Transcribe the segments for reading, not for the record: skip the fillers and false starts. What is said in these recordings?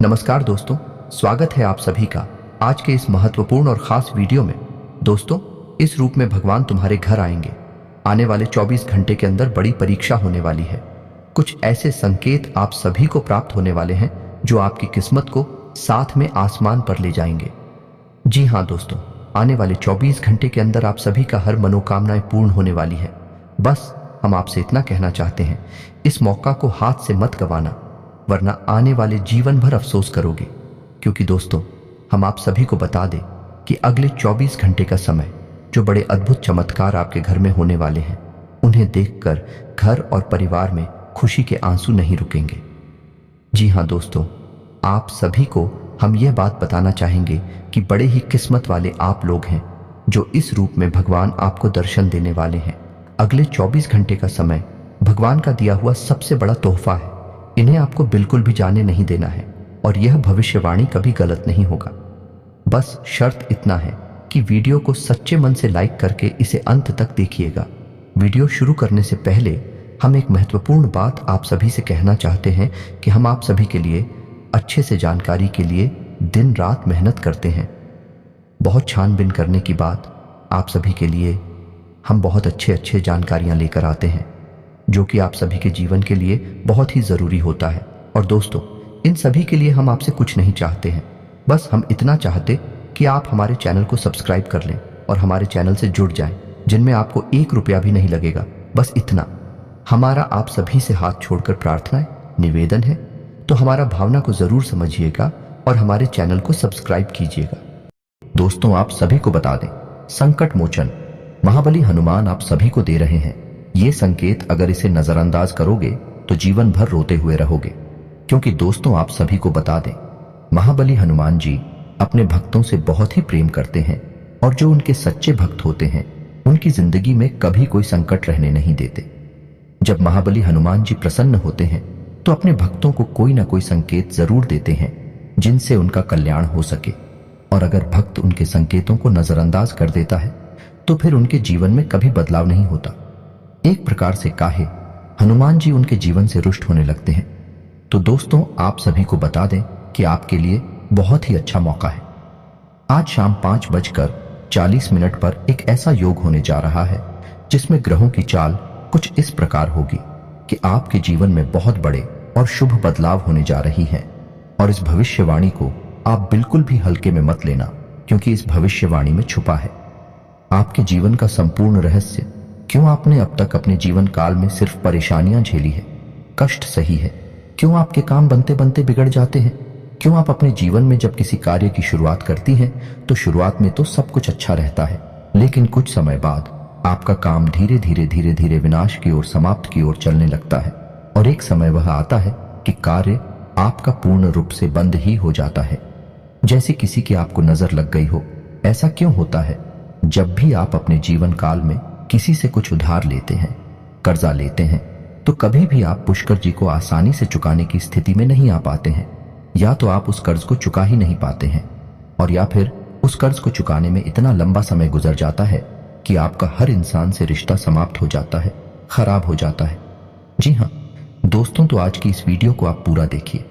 नमस्कार दोस्तों, स्वागत है आप सभी का आज के इस महत्वपूर्ण और खास वीडियो में। दोस्तों, इस रूप में भगवान तुम्हारे घर आएंगे। आने वाले 24 घंटे के अंदर बड़ी परीक्षा होने वाली है। कुछ ऐसे संकेत आप सभी को प्राप्त होने वाले हैं जो आपकी किस्मत को साथ में आसमान पर ले जाएंगे। जी हाँ दोस्तों, आने वाले 24 घंटे के अंदर आप सभी का हर मनोकामनाएं पूर्ण होने वाली है। बस हम आपसे इतना कहना चाहते हैं, इस मौका को हाथ से मत गंवाना, वरना आने वाले जीवन भर अफसोस करोगे। क्योंकि दोस्तों, हम आप सभी को बता दें कि अगले 24 घंटे का समय जो बड़े अद्भुत चमत्कार आपके घर में होने वाले हैं, उन्हें देखकर घर और परिवार में खुशी के आंसू नहीं रुकेंगे। जी हाँ दोस्तों, आप सभी को हम यह बात बताना चाहेंगे कि बड़े ही किस्मत वाले आप लोग हैं जो इस रूप में भगवान आपको दर्शन देने वाले हैं। अगले 24 घंटे का समय भगवान का दिया हुआ सबसे बड़ा तोहफा है। इन्हें आपको बिल्कुल भी जाने नहीं देना है और यह भविष्यवाणी कभी गलत नहीं होगा। बस शर्त इतना है कि वीडियो को सच्चे मन से लाइक करके इसे अंत तक देखिएगा। वीडियो शुरू करने से पहले हम एक महत्वपूर्ण बात आप सभी से कहना चाहते हैं कि हम आप सभी के लिए अच्छे से जानकारी के लिए दिन रात मेहनत करते हैं। बहुत छानबीन करने की बाद आप सभी के लिए हम बहुत अच्छे जानकारियां लेकर आते हैं जो कि आप सभी के जीवन के लिए बहुत ही ज़रूरी होता है। और दोस्तों, इन सभी के लिए हम आपसे कुछ नहीं चाहते हैं, बस हम इतना चाहते कि आप हमारे चैनल को सब्सक्राइब कर लें और हमारे चैनल से जुड़ जाएं, जिनमें आपको 1 रुपया भी नहीं लगेगा। बस इतना हमारा आप सभी से हाथ छोड़कर प्रार्थना है, निवेदन है। तो हमारा भावना को ज़रूर समझिएगा और हमारे चैनल को सब्सक्राइब कीजिएगा। दोस्तों, आप सभी को बता दें, संकट मोचन महाबली हनुमान आप सभी को दे रहे हैं। ये संकेत अगर इसे नजरअंदाज करोगे तो जीवन भर रोते हुए रहोगे। क्योंकि दोस्तों, आप सभी को बता दें, महाबली हनुमान जी अपने भक्तों से बहुत ही प्रेम करते हैं और जो उनके सच्चे भक्त होते हैं उनकी जिंदगी में कभी कोई संकट रहने नहीं देते। जब महाबली हनुमान जी प्रसन्न होते हैं तो अपने भक्तों को कोई ना कोई संकेत जरूर देते हैं जिनसे उनका कल्याण हो सके। और अगर भक्त उनके संकेतों को नजरअंदाज कर देता है तो फिर उनके जीवन में कभी बदलाव नहीं होता। एक प्रकार से काहे हनुमान जी उनके जीवन से रुष्ट होने लगते हैं। तो दोस्तों, आप सभी को बता दें कि आपके लिए बहुत ही अच्छा मौका है। आज शाम 5:40 पर एक ऐसा योग होने जा रहा है जिसमें ग्रहों की चाल कुछ इस प्रकार होगी कि आपके जीवन में बहुत बड़े और शुभ बदलाव होने जा रही हैं। और इस भविष्यवाणी को आप बिल्कुल भी हल्के में मत लेना, क्योंकि इस भविष्यवाणी में छुपा है आपके जीवन का संपूर्ण रहस्य। क्यों आपने अब तक अपने जीवन काल में सिर्फ परेशानियां झेली है, कष्ट सही है? क्यों आपके काम बनते बनते बिगड़ जाते हैं? क्यों आप अपने जीवन में जब किसी कार्य की शुरुआत करती हैं तो शुरुआत में तो सब कुछ अच्छा रहता है, लेकिन कुछ समय बाद आपका काम धीरे धीरे विनाश की ओर, समाप्त की ओर चलने लगता है। और एक समय वह आता है कि कार्य आपका पूर्ण रूप से बंद ही हो जाता है, जैसे किसी की आपको नजर लग गई हो। ऐसा क्यों होता है? जब भी आप अपने जीवन काल में किसी से कुछ उधार लेते हैं, कर्जा लेते हैं, तो कभी भी आप पुष्कर जी को आसानी से चुकाने की स्थिति में नहीं आ पाते हैं। या तो आप उस कर्ज को चुका ही नहीं पाते हैं, और या फिर उस कर्ज को चुकाने में इतना लंबा समय गुजर जाता है कि आपका हर इंसान से रिश्ता समाप्त हो जाता है, खराब हो जाता है। जी हाँ दोस्तों, तो आज की इस वीडियो को आप पूरा देखिए।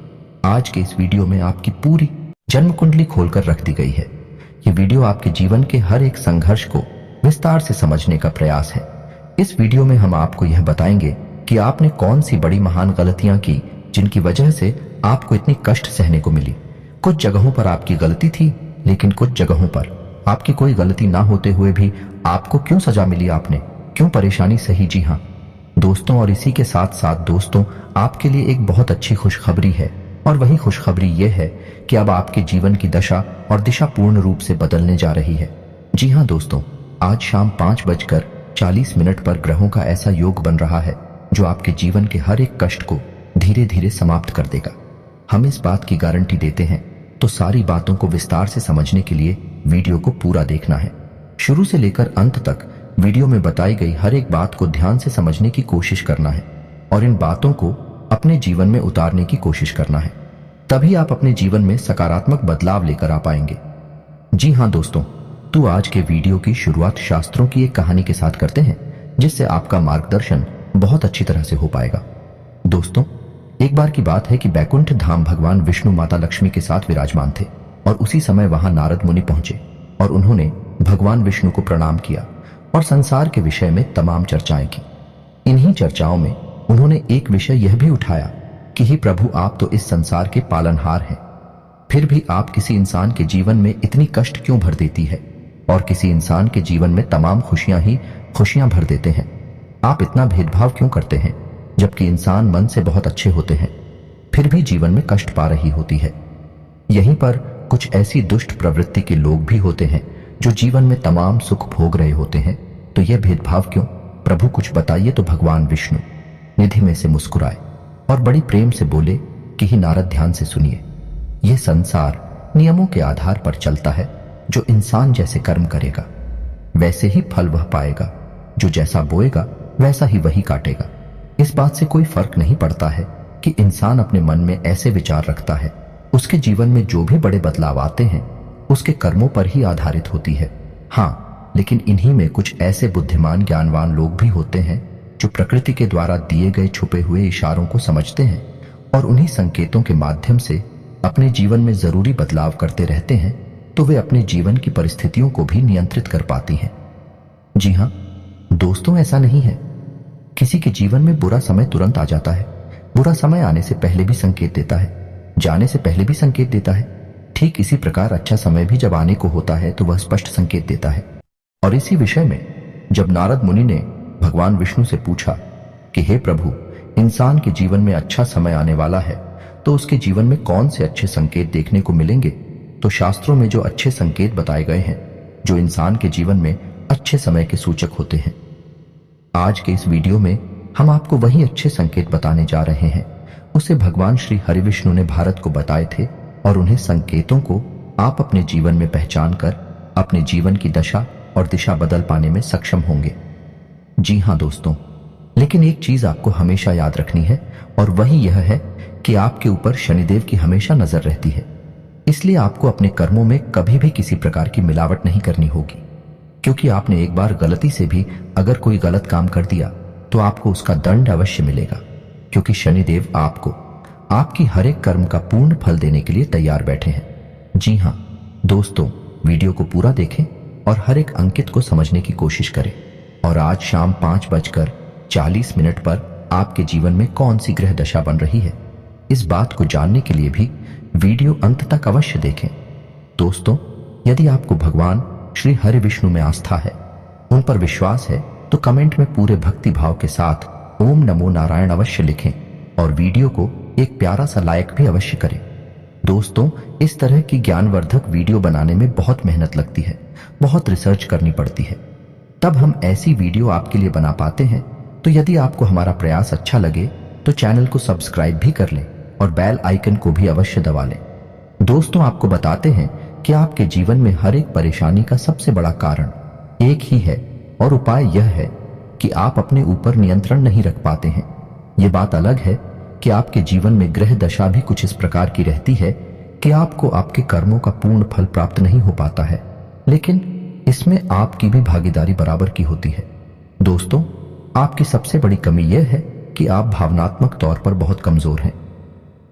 आज के इस वीडियो में आपकी पूरी जन्म कुंडली खोलकर रख दी गई है। ये वीडियो आपके जीवन के हर एक संघर्ष को विस्तार से समझने का प्रयास है। इस वीडियो में हम आपको यह बताएंगे कि आपने कौन सी बड़ी महान गलतियां की जिनकी वजह से आपको इतनी कष्ट सहने को मिली। कुछ जगहों पर आपकी गलती थी, लेकिन कुछ जगहों पर आपकी कोई गलती ना होते हुए भी आपको क्यों सजा मिली, आपने क्यों परेशानी सही। जी हाँ दोस्तों, और इसी के साथ साथ दोस्तों, आपके लिए एक बहुत अच्छी खुशखबरी है। और वही खुशखबरी यह है कि अब आपके जीवन की दशा और दिशा पूर्ण रूप से बदलने जा रही है। जी हाँ दोस्तों, आज शाम 5:40 पर ग्रहों का ऐसा योग बन रहा है जो आपके जीवन के हर एक कष्ट को धीरे धीरे समाप्त कर देगा। हम इस बात की गारंटी देते हैं, तो सारी बातों को विस्तार से समझने के लिए वीडियो को पूरा देखना है। शुरू से लेकर अंत तक वीडियो में बताई गई हर एक बात को ध्यान से समझने की कोशिश करना है और इन बातों को अपने जीवन में उतारने की कोशिश करना है। तभी आप अपने जीवन में सकारात्मक बदलाव लेकर आ पाएंगे। जी हाँ दोस्तों, तो आज के वीडियो की शुरुआत शास्त्रों की एक कहानी के साथ करते हैं, जिससे आपका मार्गदर्शन बहुत अच्छी तरह से हो पाएगा। दोस्तों, एक बार की बात है कि बैकुंठ धाम भगवान विष्णु माता लक्ष्मी के साथ विराजमान थे और उसी समय वहां नारद मुनि पहुंचे और उन्होंने भगवान विष्णु को प्रणाम किया और संसार के विषय में तमाम चर्चाएं की। इन्हीं चर्चाओं में उन्होंने एक विषय यह भी उठाया कि हे प्रभु, आप तो इस संसार के पालनहार हैं, फिर भी आप किसी इंसान के जीवन में इतनी कष्ट क्यों भर देती है और किसी इंसान के जीवन में तमाम खुशियां ही खुशियां भर देते हैं। आप इतना भेदभाव क्यों करते हैं, जबकि इंसान मन से बहुत अच्छे होते हैं फिर भी जीवन में कष्ट पा रही होती है। यहीं पर कुछ ऐसी दुष्ट प्रवृत्ति के लोग भी होते हैं जो जीवन में तमाम सुख भोग रहे होते हैं, तो यह भेदभाव क्यों? प्रभु कुछ बताइए। तो भगवान विष्णु निधि में से मुस्कुराए और बड़ी प्रेम से बोले कि हे नारद, ध्यान से सुनिए। यह संसार नियमों के आधार पर चलता है। जो इंसान जैसे कर्म करेगा वैसे ही फल वह पाएगा, जो जैसा बोएगा वैसा ही वही काटेगा। इस बात से कोई फर्क नहीं पड़ता है कि इंसान अपने मन में ऐसे विचार रखता है, उसके जीवन में जो भी बड़े बदलाव आते हैं उसके कर्मों पर ही आधारित होती है। हाँ, लेकिन इन्हीं में कुछ ऐसे बुद्धिमान ज्ञानवान लोग भी होते हैं जो प्रकृति के द्वारा दिए गए छुपे हुए इशारों को समझते हैं और उन्हीं संकेतों के माध्यम से अपने जीवन में जरूरी बदलाव करते रहते हैं, तो वे अपने जीवन की परिस्थितियों को भी नियंत्रित कर पाती हैं। जी हाँ दोस्तों, ऐसा नहीं है किसी के जीवन में बुरा समय तुरंत आ जाता है। बुरा समय आने से पहले भी संकेत देता है, जाने से पहले भी संकेत देता है। ठीक इसी प्रकार अच्छा समय भी जब आने को होता है तो वह स्पष्ट संकेत देता है। और इसी विषय में जब नारद मुनि ने भगवान विष्णु से पूछा कि हे प्रभु, इंसान के जीवन में अच्छा समय आने वाला है तो उसके जीवन में कौन से अच्छे संकेत देखने को मिलेंगे, तो शास्त्रों में जो अच्छे संकेत बताए गए हैं जो इंसान के जीवन में अच्छे समय के सूचक होते हैं, आज के इस वीडियो में हम आपको वही अच्छे संकेत बताने जा रहे हैं। उसे भगवान श्री हरिविष्णु ने भारत को बताए थे और उन्हें संकेतों को आप अपने जीवन में पहचान कर अपने जीवन की दशा और दिशा बदल पाने में सक्षम होंगे। जी हाँ दोस्तों, लेकिन एक चीज आपको हमेशा याद रखनी है और वही यह है कि आपके ऊपर शनिदेव की हमेशा नजर रहती है। इसलिए आपको अपने कर्मों में कभी भी किसी प्रकार की मिलावट नहीं करनी होगी, क्योंकि आपने एक बार गलती से भी अगर कोई गलत काम कर दिया तो आपको उसका दंड अवश्य मिलेगा, क्योंकि शनिदेव आपको आपकी हर एक कर्म का पूर्ण फल देने के लिए तैयार बैठे हैं। जी हाँ दोस्तों, वीडियो को पूरा देखें और हर एक अंकित को समझने की कोशिश करें। और आज शाम 5:40 पर आपके जीवन में कौन सी ग्रह दशा बन रही है, इस बात को जानने के लिए भी वीडियो अंत तक अवश्य देखें। दोस्तों, यदि आपको भगवान श्री हरि विष्णु में आस्था है, उन पर विश्वास है, तो कमेंट में पूरे भक्ति भाव के साथ ओम नमो नारायण अवश्य लिखें और वीडियो को एक प्यारा सा लाइक भी अवश्य करें। दोस्तों, इस तरह की ज्ञानवर्धक वीडियो बनाने में बहुत मेहनत लगती है, बहुत रिसर्च करनी पड़ती है, तब हम ऐसी वीडियो आपके लिए बना पाते हैं। तो यदि आपको हमारा प्रयास अच्छा लगे तो चैनल को सब्सक्राइब भी कर लें और बेल आइकन को भी अवश्य दबा लें। दोस्तों, आपको बताते हैं कि आपके जीवन में हर एक परेशानी का सबसे बड़ा कारण एक ही है और उपाय यह है कि आप अपने ऊपर नियंत्रण नहीं रख पाते हैं। ये बात अलग है कि आपके जीवन में ग्रह दशा भी कुछ इस प्रकार की रहती है कि आपको आपके कर्मों का पूर्ण फल प्राप्त नहीं हो पाता है, लेकिन इसमें आपकी भी भागीदारी बराबर की होती है। दोस्तों, आपकी सबसे बड़ी कमी यह है कि आप भावनात्मक तौर पर बहुत कमजोर हैं।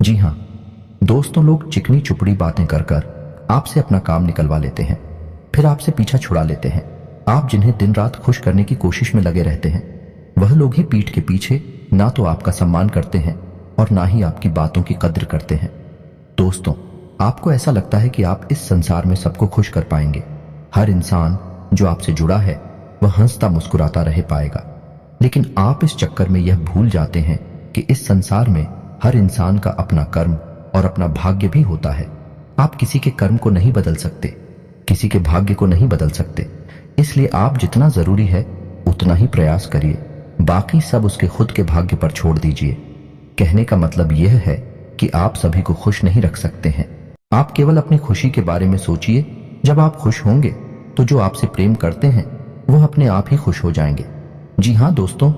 जी हाँ दोस्तों, लोग चिकनी चुपड़ी बातें कर कर आपसे अपना काम निकलवा लेते हैं, फिर आपसे पीछा छुड़ा लेते हैं। आप जिन्हें दिन रात खुश करने की कोशिश में लगे रहते हैं, वह लोग ही पीठ के पीछे ना तो आपका सम्मान करते हैं और ना ही आपकी बातों की कद्र करते हैं। दोस्तों, आपको ऐसा लगता है कि आप इस संसार में सबको खुश कर पाएंगे, हर इंसान जो आपसे जुड़ा है वह हंसता मुस्कुराता रह पाएगा, लेकिन आप इस चक्कर में यह भूल जाते हैं कि इस संसार में हर इंसान का अपना कर्म और अपना भाग्य भी होता है। आप किसी के कर्म को नहीं बदल सकते, किसी के भाग्य को नहीं बदल सकते, इसलिए आप जितना जरूरी है उतना ही प्रयास करिए, बाकी सब उसके खुद के भाग्य पर छोड़ दीजिए। कहने का मतलब यह है कि आप सभी को खुश नहीं रख सकते हैं। आप केवल अपनी खुशी के बारे में सोचिए। जब आप खुश होंगे तो जो आपसे प्रेम करते हैं वह अपने आप ही खुश हो जाएंगे। जी हाँ दोस्तों,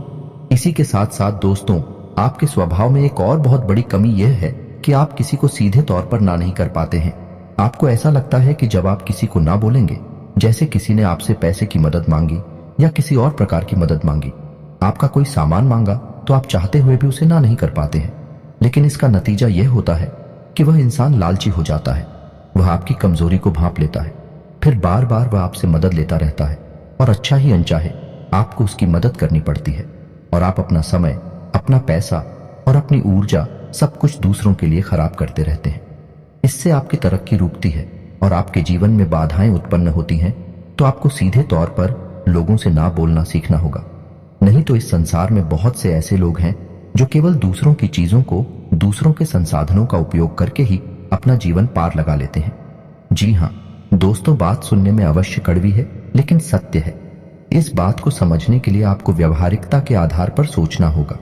इसी के साथ साथ दोस्तों, आपके स्वभाव में एक और बहुत बड़ी कमी यह है कि आप किसी को सीधे तौर पर ना नहीं कर पाते हैं। आपको ऐसा लगता है कि जब आप किसी को ना बोलेंगे, जैसे किसी ने आपसे पैसे की मदद मांगी या किसी और प्रकार की मदद मांगी, आपका कोई सामान मांगा, तो आप चाहते हुए भी उसे ना नहीं कर पाते हैं। लेकिन इसका नतीजा यह होता है कि वह इंसान लालची हो जाता है। वह आपकी कमजोरी को भांप लेता है, फिर बार बार वह आपसे मदद लेता रहता है और अच्छा ही अनचाहे आपको उसकी मदद करनी पड़ती है और आप अपना समय, अपना पैसा और अपनी ऊर्जा सब कुछ दूसरों के लिए खराब करते रहते हैं। इससे आपकी तरक्की रुकती है और आपके जीवन में बाधाएं उत्पन्न होती हैं। तो आपको सीधे तौर पर लोगों से ना बोलना सीखना होगा, नहीं तो इस संसार में बहुत से ऐसे लोग हैं जो केवल दूसरों की चीजों को, दूसरों के संसाधनों का उपयोग करके ही अपना जीवन पार लगा लेते हैं। जी हाँ दोस्तों, बात सुनने में अवश्य कड़वी है लेकिन सत्य है। इस बात को समझने के लिए आपको व्यवहारिकता के आधार पर सोचना होगा,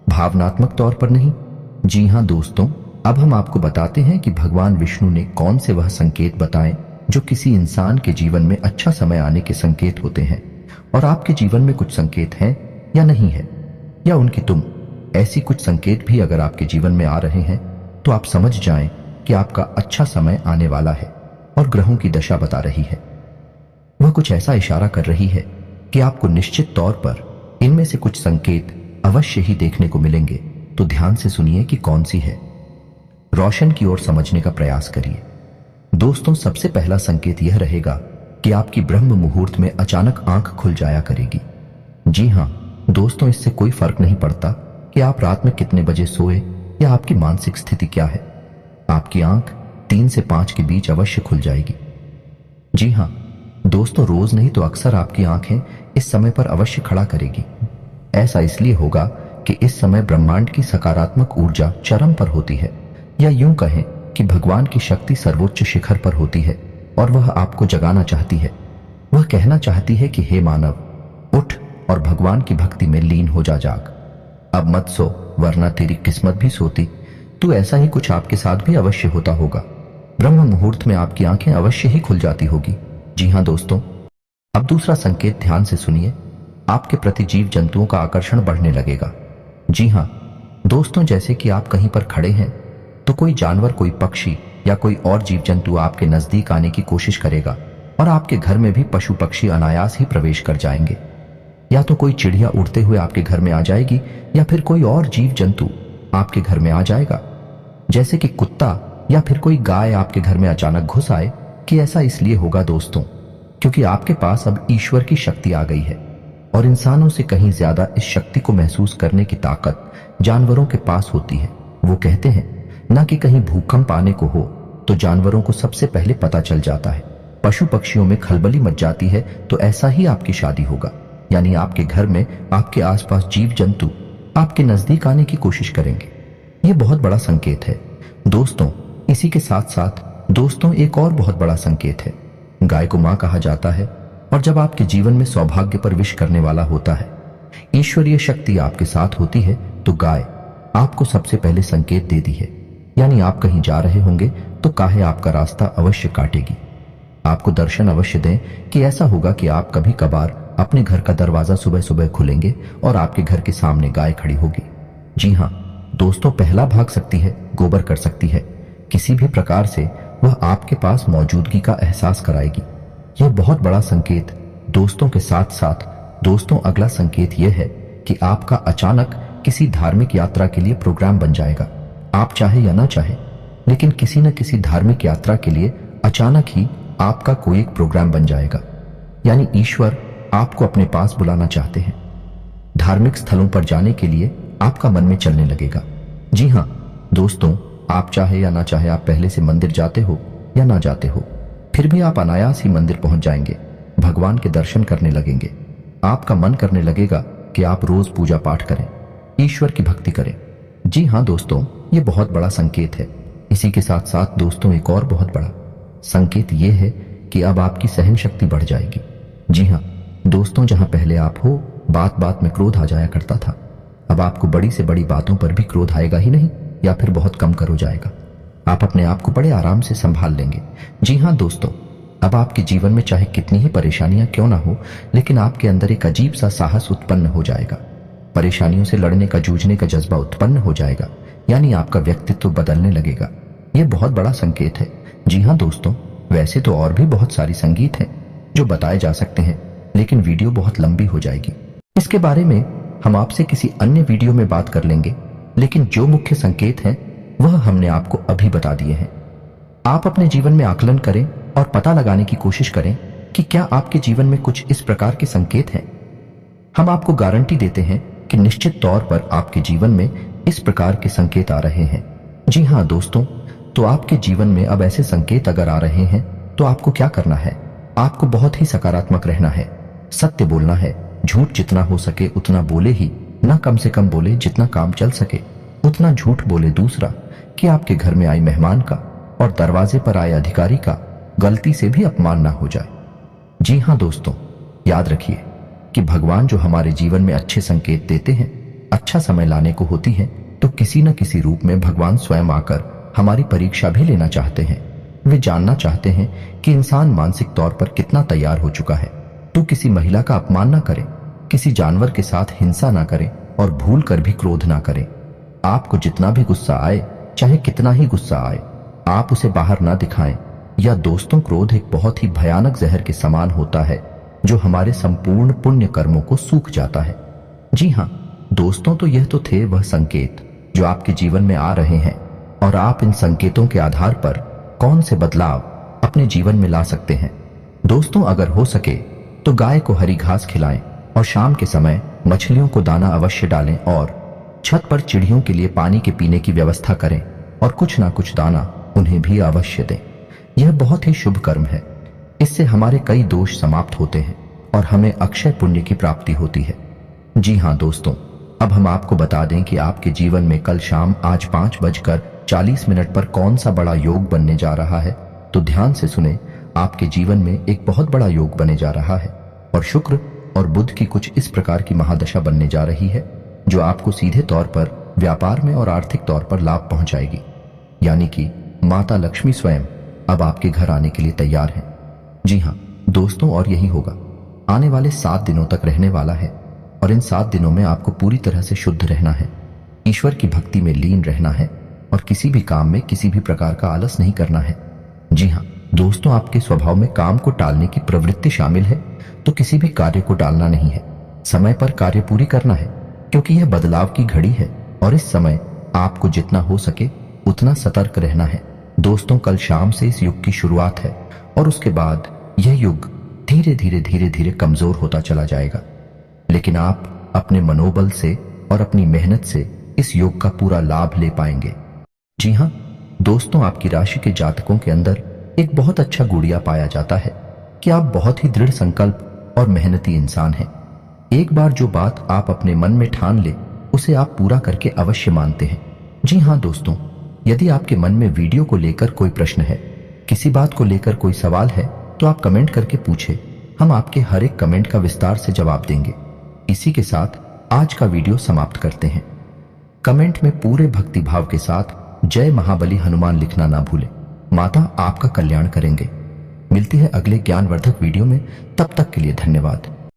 भावनात्मक तौर पर नहीं। जी हाँ दोस्तों, अब हम आपको बताते हैं कि भगवान विष्णु ने कौन से वह संकेत बताए जो किसी इंसान के जीवन में अच्छा समय आने के संकेत होते हैं। और आपके जीवन में कुछ संकेत हैं या नहीं है, या उनकी तुम ऐसी कुछ संकेत भी अगर आपके जीवन में आ रहे हैं तो आप समझ जाएं कि आपका अच्छा समय आने वाला है और ग्रहों की दशा बता रही है। वह कुछ ऐसा इशारा कर रही है कि आपको निश्चित तौर पर इनमें से कुछ संकेत अवश्य ही देखने को मिलेंगे। तो ध्यान से सुनिए कि कौन सी है। रोशन की ओर समझने का प्रयास करिए। दोस्तों, सबसे पहला संकेत यह रहेगा कि आपकी ब्रह्म मुहूर्त में अचानक आंख खुल जाया करेगी। जी हां दोस्तों, इससे कोई फर्क नहीं पड़ता कि आप रात में कितने बजे सोए या आपकी मानसिक स्थिति क्या है, आपकी आंख 3 से 5 के बीच अवश्य खुल जाएगी। जी हां दोस्तों, रोज नहीं तो अक्सर आपकी आंखें इस समय पर अवश्य खड़ा करेगी। ऐसा इसलिए होगा कि इस समय ब्रह्मांड की सकारात्मक ऊर्जा चरम पर होती है, या यूं कहें कि भगवान की शक्ति सर्वोच्च शिखर पर होती है और वह आपको जगाना चाहती है। वह कहना चाहती है कि हे मानव, उठ और भगवान की भक्ति में लीन हो जा। जाग, अब मत सो, वरना तेरी किस्मत भी सोती। तो ऐसा ही कुछ आपके साथ भी अवश्य होता होगा। ब्रह्म मुहूर्त में आपकी आंखें अवश्य ही खुल जाती होगी। जी हां दोस्तों, अब दूसरा संकेत ध्यान से सुनिए। आपके प्रति जीव जंतुओं का आकर्षण बढ़ने लगेगा। जी हां दोस्तों, जैसे कि आप कहीं पर खड़े हैं तो कोई जानवर, कोई पक्षी या कोई और जीव जंतु आपके नजदीक आने की कोशिश करेगा और आपके घर में भी पशु पक्षी अनायास ही प्रवेश कर जाएंगे। या तो कोई चिड़िया उड़ते हुए आपके घर में आ जाएगी या फिर कोई और जीव जंतु आपके घर में आ जाएगा, जैसे कि कुत्ता या फिर कोई गाय आपके घर में अचानक घुस आए। कि ऐसा इसलिए होगा दोस्तों क्योंकि आपके पास अब ईश्वर की शक्ति आ गई है और इंसानों से कहीं ज्यादा इस शक्ति को महसूस करने की ताकत जानवरों के पास होती है। वो कहते हैं ना कि कहीं भूकंप आने को हो तो जानवरों को सबसे पहले पता चल जाता है, पशु पक्षियों में खलबली मच जाती है। तो ऐसा ही आपकी शादी होगा, यानी आपके घर में आपके आसपास जीव जंतु आपके नजदीक आने की कोशिश करेंगे। ये बहुत बड़ा संकेत है दोस्तों। इसी के साथ साथ दोस्तों एक और बहुत बड़ा संकेत है। गाय को मां कहा जाता है और जब आपके जीवन में सौभाग्य पर विश करने वाला होता है, ईश्वरीय शक्ति आपके साथ होती है, तो गाय आपको सबसे पहले संकेत देती है। यानी आप कहीं जा रहे होंगे तो काहे आपका रास्ता अवश्य काटेगी, आपको दर्शन अवश्य दें। कि ऐसा होगा कि आप कभी कभार अपने घर का दरवाजा सुबह सुबह खुलेंगे और आपके घर के सामने गाय खड़ी होगी। जी हाँ दोस्तों, पहला भाग सकती है, गोबर कर सकती है, किसी भी प्रकार से वह आपके पास मौजूदगी का एहसास कराएगी। यह बहुत बड़ा संकेत दोस्तों के साथ साथ दोस्तों अगला संकेत यह है कि आपका अचानक किसी धार्मिक यात्रा के लिए प्रोग्राम बन जाएगा। आप चाहे या ना चाहे, लेकिन किसी न किसी धार्मिक यात्रा के लिए अचानक ही आपका कोई एक प्रोग्राम बन जाएगा। यानी ईश्वर आपको अपने पास बुलाना चाहते हैं। धार्मिक स्थलों पर जाने के लिए आपका मन में चलने लगेगा। जी हाँ दोस्तों, आप चाहे या ना चाहे, आप पहले से मंदिर जाते हो या ना जाते हो, फिर भी आप अनायास ही मंदिर पहुंच जाएंगे, भगवान के दर्शन करने लगेंगे। आपका मन करने लगेगा कि आप रोज पूजा पाठ करें, ईश्वर की भक्ति करें। जी हाँ दोस्तों, ये बहुत बड़ा संकेत है। इसी के साथ साथ दोस्तों एक और बहुत बड़ा संकेत ये है कि अब आपकी सहन शक्ति बढ़ जाएगी। जी हाँ दोस्तों, जहां पहले आप हो बात बात में क्रोध आ जाया करता था, अब आपको बड़ी से बड़ी बातों पर भी क्रोध आएगा ही नहीं, या फिर बहुत कम कर हो जाएगा। आप अपने आप को बड़े आराम से संभाल लेंगे। जी हाँ दोस्तों, अब आपके जीवन में चाहे कितनी ही परेशानियां क्यों ना हो, लेकिन आपके अंदर एक अजीब सा साहस उत्पन्न हो जाएगा। परेशानियों से लड़ने का, जूझने का जज्बा उत्पन्न हो जाएगा, यानी आपका व्यक्तित्व बदलने लगेगा। यह बहुत बड़ा संकेत है। जी हाँ दोस्तों, वैसे तो और भी बहुत सारी संगीत हैं जो बताए जा सकते हैं, लेकिन वीडियो बहुत लंबी हो जाएगी। इसके बारे में हम आपसे किसी अन्य वीडियो में बात कर लेंगे। लेकिन जो मुख्य संकेत हैं वह हमने आपको अभी बता दिए हैं। आप अपने जीवन में आकलन करें और पता लगाने की कोशिश करें कि क्या आपके जीवन में कुछ इस प्रकार के संकेत हैं। हम आपको गारंटी देते हैं कि निश्चित तौर पर आपके जीवन में इस प्रकार के संकेत आ रहे हैं। जी हाँ दोस्तों, तो आपके जीवन में अब ऐसे संकेत अगर आ रहे हैं तो आपको क्या करना है? आपको बहुत ही सकारात्मक रहना है, सत्य बोलना है, झूठ जितना हो सके उतना बोले ही, ना कम से कम बोले, जितना काम चल सके उतना झूठ बोले। दूसरा कि आपके घर में आई मेहमान का और दरवाजे पर आए अधिकारी का गलती से भी अपमान ना हो जाए। जी हाँ दोस्तों, याद रखिए कि भगवान जो हमारे जीवन में अच्छे संकेत देते हैं, अच्छा समय लाने को होती है तो किसी न किसी रूप में भगवान स्वयं आकर हमारी परीक्षा भी लेना चाहते हैं। वे जानना चाहते हैं कि इंसान मानसिक तौर पर कितना तैयार हो चुका है। तो किसी महिला का अपमान ना करें, किसी जानवर के साथ हिंसा ना करें और भूल कर भी क्रोध ना करें। आपको जितना भी गुस्सा आए, चाहे कितना ही गुस्सा आए, आप उसे बाहर ना दिखाएं। या दोस्तों, क्रोध एक बहुत ही भयानक जहर के समान होता है जो हमारे संपूर्ण पुण्य कर्मों को सूख जाता है। जी हाँ दोस्तों, तो यह तो थे वह संकेत जो आपके जीवन में आ रहे हैं और आप इन संकेतों के आधार पर कौन से बदलाव अपने जीवन में ला सकते हैं। दोस्तों, अगर हो सके तो गाय को हरी घास खिलाएं और शाम के समय मछलियों को दाना अवश्य डालें और छत पर चिड़ियों के लिए पानी के पीने की व्यवस्था करें और कुछ ना कुछ दाना उन्हें भी अवश्य दें। यह बहुत ही शुभ कर्म है। इससे हमारे कई दोष समाप्त होते हैं और हमें अक्षय पुण्य की प्राप्ति होती है। जी हाँ दोस्तों, अब हम आपको बता दें कि आपके जीवन में कल शाम आज 5:40 पर कौन सा बड़ा योग बनने जा रहा है। तो ध्यान से सुने, आपके जीवन में एक बहुत बड़ा योग बने जा रहा है और शुक्र और बुध की कुछ इस प्रकार की महादशा बनने जा रही है जो आपको सीधे तौर पर व्यापार में और आर्थिक तौर पर लाभ पहुंचाएगी। यानी कि माता लक्ष्मी स्वयं अब आपके घर आने के लिए तैयार हैं। जी हाँ दोस्तों, और यही होगा, आने वाले 7 दिनों तक रहने वाला है और इन 7 दिनों में आपको पूरी तरह से शुद्ध रहना है, ईश्वर की भक्ति में लीन रहना है और किसी भी काम में किसी भी प्रकार का आलस नहीं करना है। जी हाँ दोस्तों, आपके स्वभाव में काम को टालने की प्रवृत्ति शामिल है, तो किसी भी कार्य को टालना नहीं है, समय पर कार्य पूरी करना है, क्योंकि यह बदलाव की घड़ी है और इस समय आपको जितना हो सके उतना सतर्क रहना है। दोस्तों, कल शाम से इस युग की शुरुआत है और उसके बाद यह युग धीरे धीरे कमजोर होता चला जाएगा, लेकिन आप अपने मनोबल से और अपनी मेहनत से इस योग का पूरा लाभ ले पाएंगे। जी हाँ दोस्तों, आपकी राशि के जातकों के अंदर एक बहुत अच्छा गुड़िया पाया जाता है कि आप बहुत ही दृढ़ संकल्प और मेहनती इंसान हैं। एक बार जो बात आप अपने मन में ठान ले उसे आप पूरा करके अवश्य मानते हैं। जी हाँ दोस्तों, यदि आपके मन में वीडियो को लेकर कोई प्रश्न है, किसी बात को लेकर कोई सवाल है, तो आप कमेंट करके पूछे, हम आपके हर एक कमेंट का विस्तार से जवाब देंगे। इसी के साथ आज का वीडियो समाप्त करते हैं। कमेंट में पूरे भक्तिभाव के साथ जय महाबली हनुमान लिखना ना भूलें। माता आपका कल्याण करेंगे। मिलती है अगले ज्ञानवर्धक वीडियो में, तब तक के लिए धन्यवाद।